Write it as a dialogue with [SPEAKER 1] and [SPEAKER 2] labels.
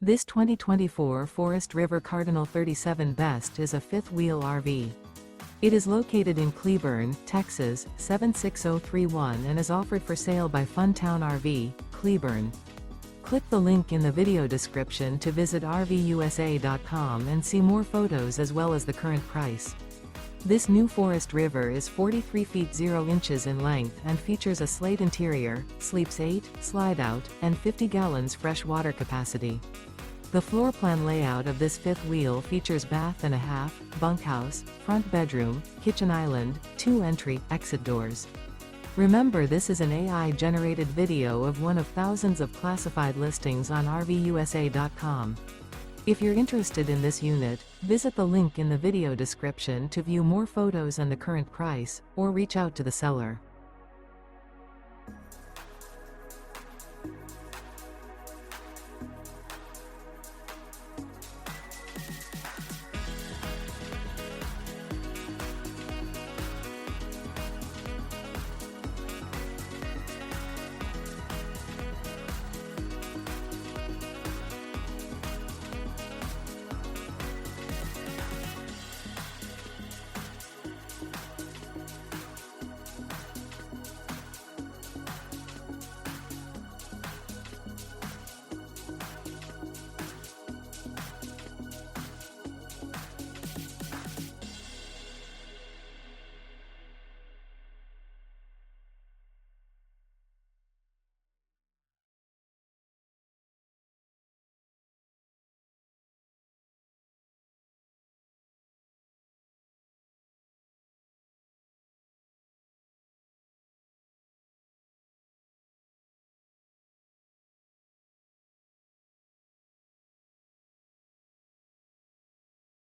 [SPEAKER 1] This 2024 Forest River Cardinal 37 Best is a fifth-wheel RV. It is located in Cleburne, Texas, 76031 and is offered for sale by Funtown RV, Cleburne. Click the link in the video description to visit RVUSA.com and see more photos as well as the current price. This new Forest River is 43 feet 0 inches in length and features a SLATE interior, sleeps 8, slide-out, and 50 gallons fresh water capacity. The floor plan layout of this fifth wheel features bath and a half, bunkhouse, front bedroom, kitchen island, 2 entry/exit doors. Remember, this is an AI-generated video of one of thousands of classified listings on RVUSA.com. If you're interested in this unit, visit the link in the video description to view more photos and the current price, or reach out to the seller.